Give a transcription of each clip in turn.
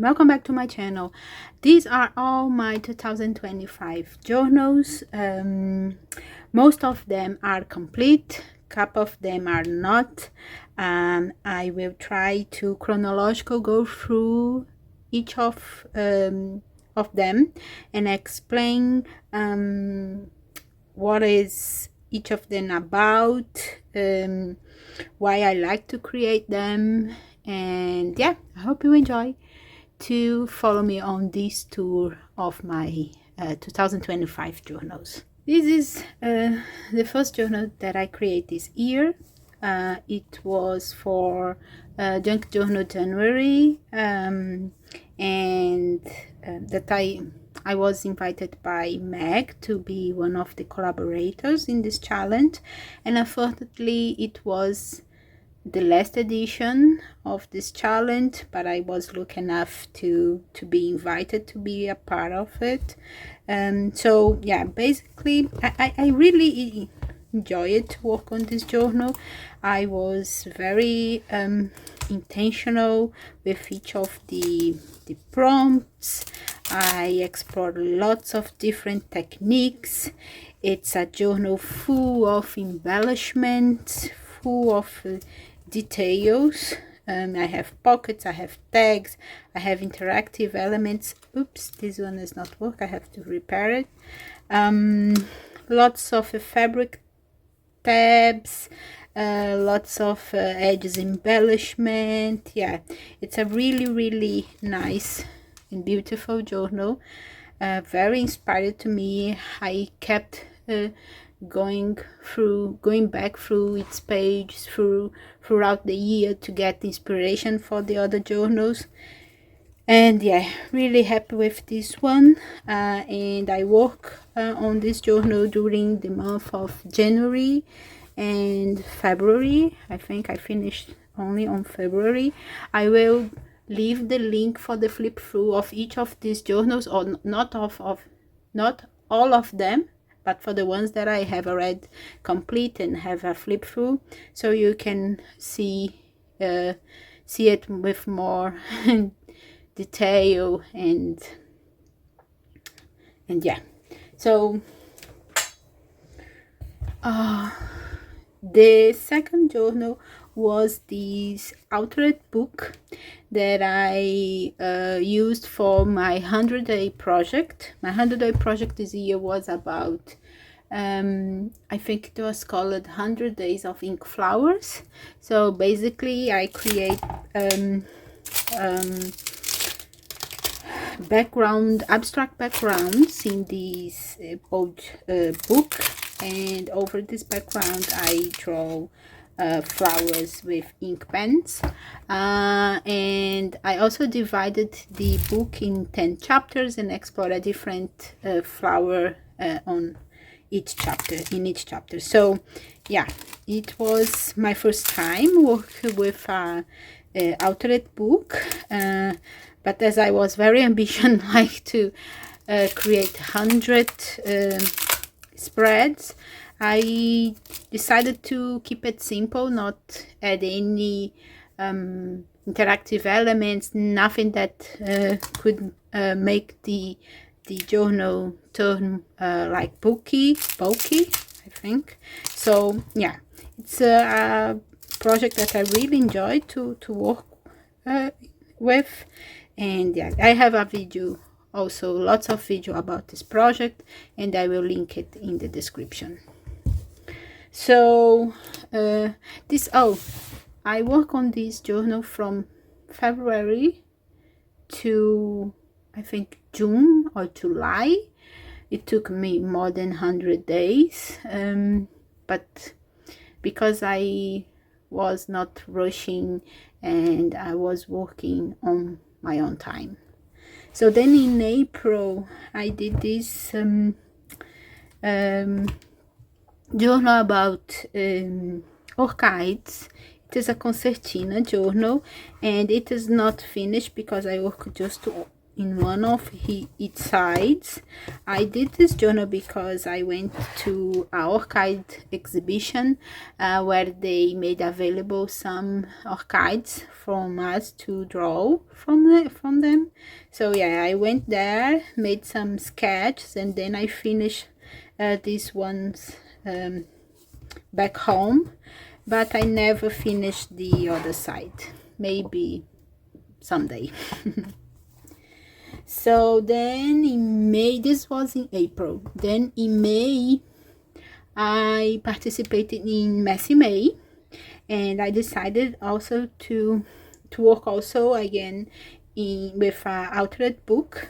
welcome back to my channel. These are all my 2025 journals. Most of them are complete, couple of them are not. I will try to chronological go through each of them and explain what is each of them about, why I like to create them. And yeah, I hope you enjoy to follow me on this tour of my 2025 journals. This is the first journal that I create this year. It was for Junk Journal January, and that I was invited by Meg to be one of the collaborators in this challenge, and unfortunately it was the last edition of this challenge, but I was lucky enough to be invited to be a part of it. So yeah, basically I really enjoyed to work on this journal. I was very intentional with each of the prompts. I explored lots of different techniques. It's a journal full of embellishments, full of details. I have pockets, I have tags, I have interactive elements. Oops, this one does not work, I have to repair it. Lots of fabric tabs, lots of edges embellishment. Yeah, it's a really nice and beautiful journal, very inspired to me. I kept going back through its pages throughout the year to get inspiration for the other journals. And yeah, really happy with this one. And I work on this journal during the month of January and February. I think I finished only on February. I will leave the link for the flip through of each of these journals, or not all of them, but for the ones that I have already complete and have a flip through, so you can see it with more detail. And yeah, so the second journal was this outlet book that I used for my 100-day project. My 100-day project this year was about I think it was called 100 Days of Ink Flowers. So basically I create abstract backgrounds in this book, and over this background I draw flowers with ink pens, and I also divided the book in 10 chapters and explored a different flower in each chapter. So yeah, it was my first time working with a outlet book, but as I was very ambitious like to create 100 spreads, I decided to keep it simple, not add any interactive elements, nothing that could make the journal turn like bulky, I think. So yeah, it's a project that I really enjoyed to work with. And yeah, I have a video, also lots of video about this project, and I will link it in the description. So I work on this journal from February to I think June or July. It took me more than 100 days, but because I was not rushing and I was working on my own time. So then in April I did this journal about orchids. It is a concertina journal, and it is not finished because I work just in one of its sides. I did this journal because I went to a orchid exhibition where they made available some orchids from us to draw from them. So yeah, I went there, made some sketches, and then I finished these ones back home, but I never finished the other side. Maybe someday. So then in May, this was in April, then in May I participated in Messy May, and I decided also to work also again with an altered book.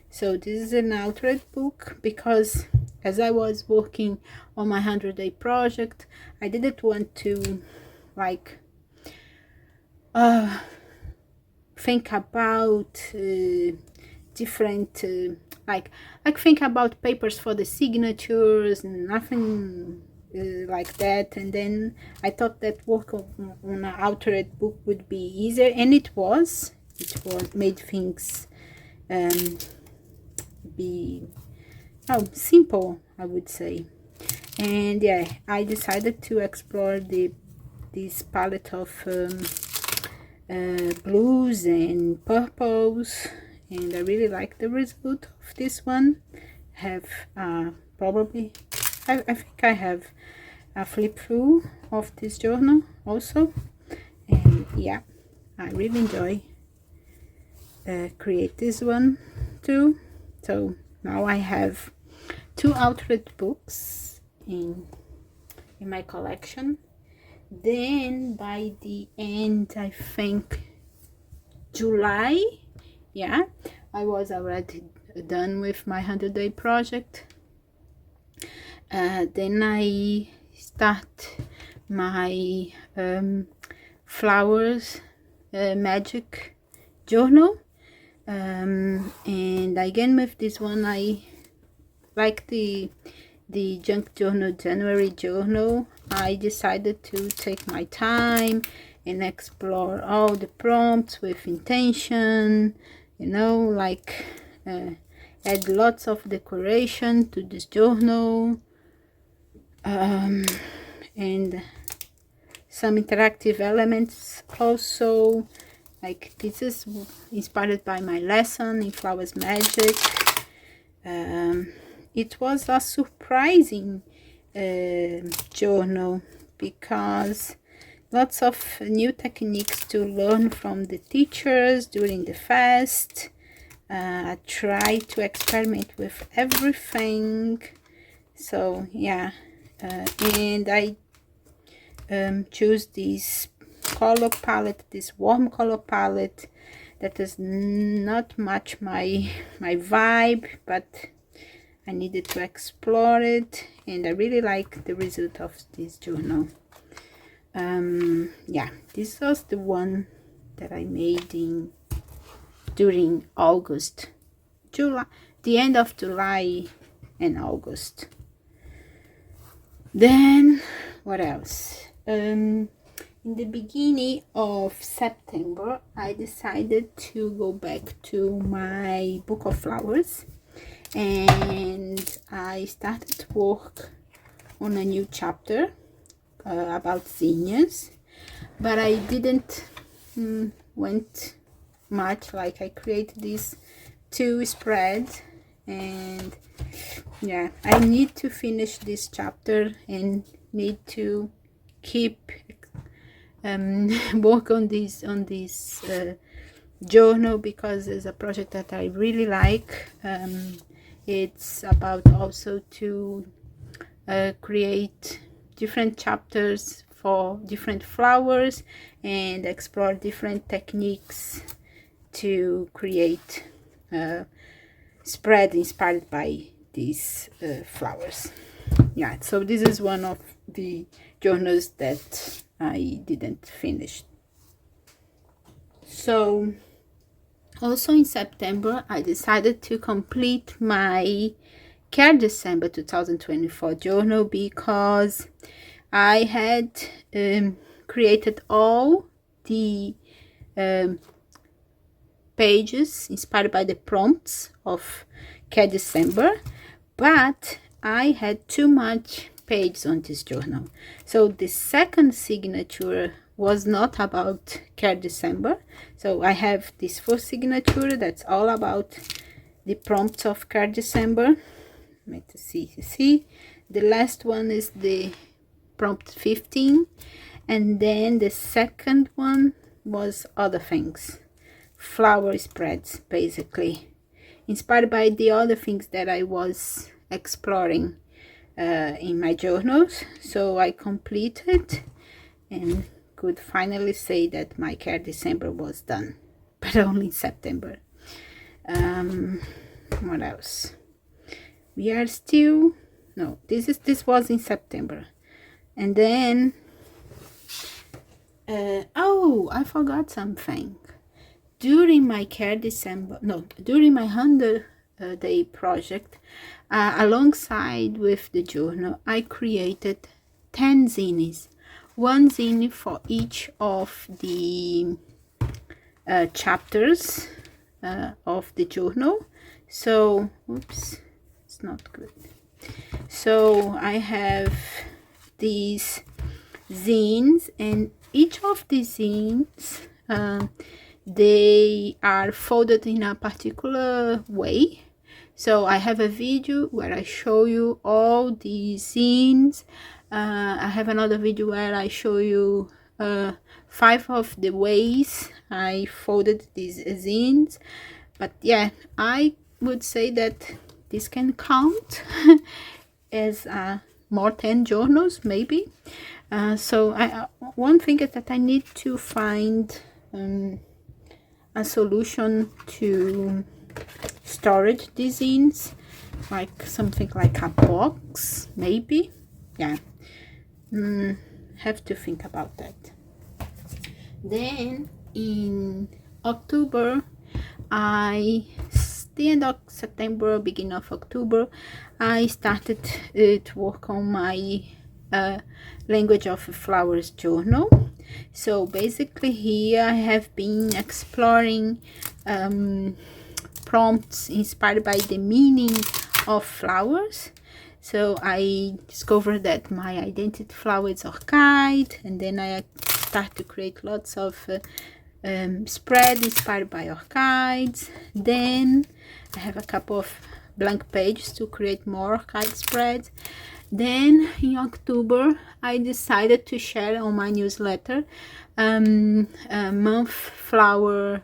So this is an altered book because as I was working on my 100-day project, I didn't want to like think about different like think about papers for the signatures and nothing like that. And then I thought that work on an altered book would be easier, and it was made things be simple, I would say. And yeah, I decided to explore this palette of blues and purples, and I really like the result of this one. Have probably I think I have a flip through of this journal also, and yeah, I really enjoy create this one too. So now I have 2 altered books in my collection. Then by the end, I think July, yeah, I was already done with my 100-day project. Then I start my flowers magic journal, and again with this one I like the junk journal, January journal. I decided to take my time and explore all the prompts with intention, you know, like add lots of decoration to this journal, and some interactive elements also. Like this is inspired by my lesson in flowers magic. It was a surprising journal because lots of new techniques to learn from the teachers during the fest. I try to experiment with everything. So yeah, and I choose this color palette, this warm color palette that is not much my vibe, but I needed to explore it, and I really like the result of this journal. Yeah, this was the one that I made during August, July, the end of July and August. Then what else? In the beginning of September, I decided to go back to my book of flowers, and I started work on a new chapter about zinnias, but I didn't went much. Like I created these 2 spreads, and yeah, I need to finish this chapter and need to keep work on this journal, because it's a project that I really like. It's about also to create different chapters for different flowers and explore different techniques to create spread inspired by these flowers. Yeah, so this is one of the journals that I didn't finish. So also in September, I decided to complete my Care December 2024 journal, because I had created all the pages inspired by the prompts of Care December, but I had too much pages on this journal. So the second signature was not about Care December. So I have this first signature that's all about the prompts of Care December. Let's see. The last one is the prompt 15, and then the second one was other things, flower spreads, basically inspired by the other things that I was exploring in my journals. So I completed and could finally say that my Care December was done, but only in September. What else? We are still, no, this was in September. And then oh, I forgot something. During my Care December, no, during my 100-day project, alongside with the journal, I created 10 zines, one zine for each of the chapters of the journal. So, oops, it's not good. So I have these zines, and each of the zines they are folded in a particular way. So I have a video where I show you all the zines. I have another video where I show you 5 of the ways I folded these zines. But yeah, I would say that this can count as more 10 journals maybe. So one thing is that I need to find a solution to storage these zines, like something like a box maybe. Yeah, have to think about that. Then in October, the end of September, beginning of October, I started to work on my Language of Flowers journal. So basically here I have been exploring prompts inspired by the meaning of flowers. So I discovered that my identity flower is orchid, and then I start to create lots of spread inspired by orchids. Then I have a couple of blank pages to create more orchid spreads. Then in October I decided to share on my newsletter month flower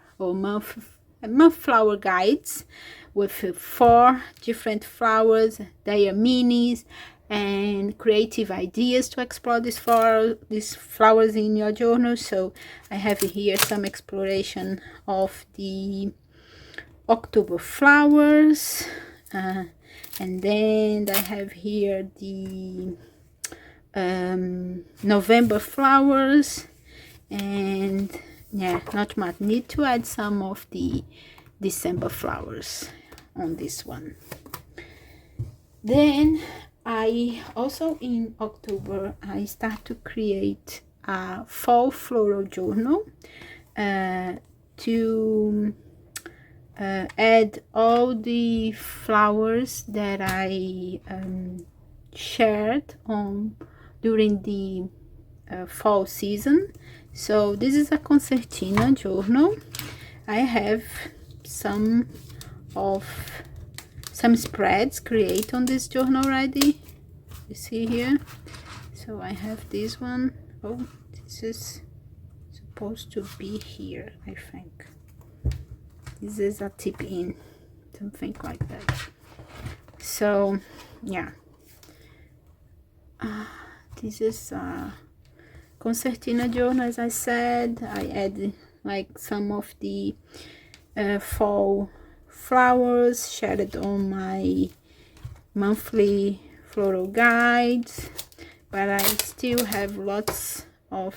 guides with 4 different flowers, their meanings, and creative ideas to explore these flowers in your journal. So I have here some exploration of the October flowers, and then I have here the November flowers, and yeah, not much. Need to add some of the December flowers on this one. Then I also in October I start to create a fall floral journal to add all the flowers that I shared on during the fall season. So this is a concertina journal. I have some spreads create on this journal already. You see here. So I have this one. Oh, this is supposed to be here, I think. This is a tip in, something like that. So yeah, this is a concertina journal. As I said, I add like some of the fall flowers shared on my monthly floral guides, but I still have lots of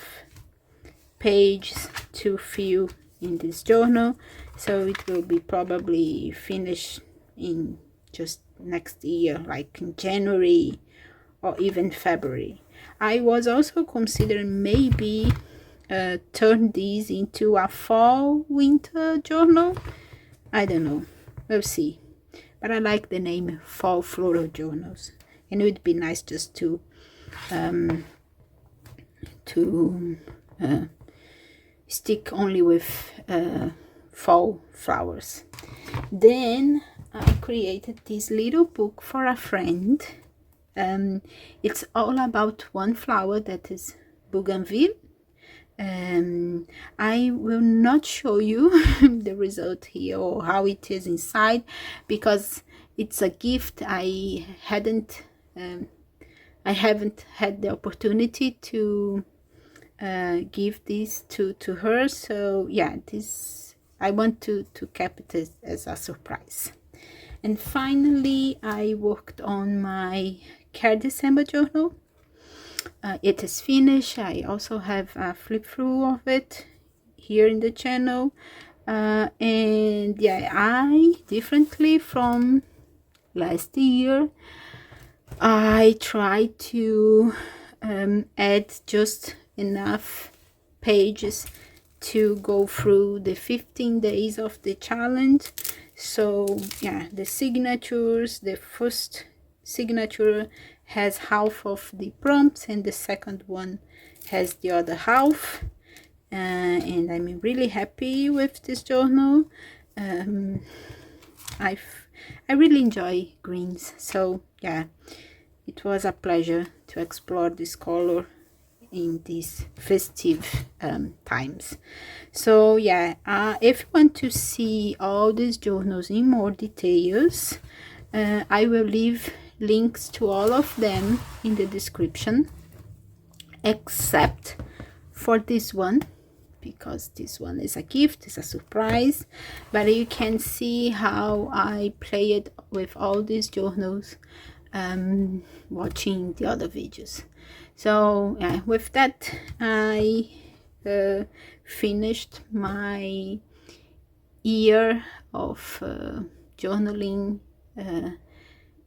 pages to fill in this journal, so it will be probably finished in just next year, like in January or even February. I was also considering maybe turn these into a fall winter journal. I don't know, we'll see, but I like the name Fall Floral Journals, and it would be nice just to stick only with fall flowers. Then I created this little book for a friend. It's all about one flower, that is Bougainvillea. I will not show you the result here or how it is inside, because it's a gift. I haven't had the opportunity to give this to her, so yeah, this I want to keep it as a surprise. And finally, I worked on my Care December journal. It is finished. I also have a flip through of it here in the channel, and yeah, I differently from last year, I tried to add just enough pages to go through the 15 days of the challenge. So yeah, the signatures, the first signature has half of the prompts and the second one has the other half, and I'm really happy with this journal. I really enjoy greens, so yeah, it was a pleasure to explore this color in these festive times. So yeah, if you want to see all these journals in more details, I will leave links to all of them in the description, except for this one, because this one is a gift, it's a surprise. But you can see how I played with all these journals watching the other videos. So yeah, with that I finished my year of journaling.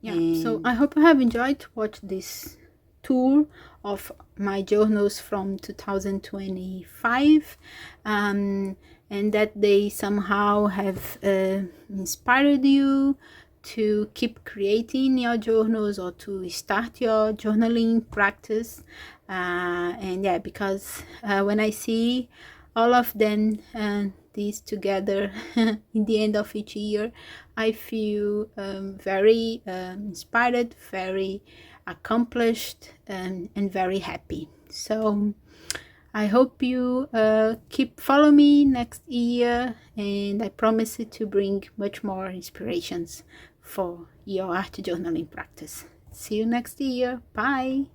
Yeah, so I hope you have enjoyed to watch this tour of my journals from 2025, and that they somehow have inspired you to keep creating your journals or to start your journaling practice. And yeah, because when I see all of them these together in the end of each year, I feel very inspired, very accomplished, and very happy. So I hope you keep follow me next year, and I promise to bring much more inspirations for your art journaling practice. See you next year. Bye.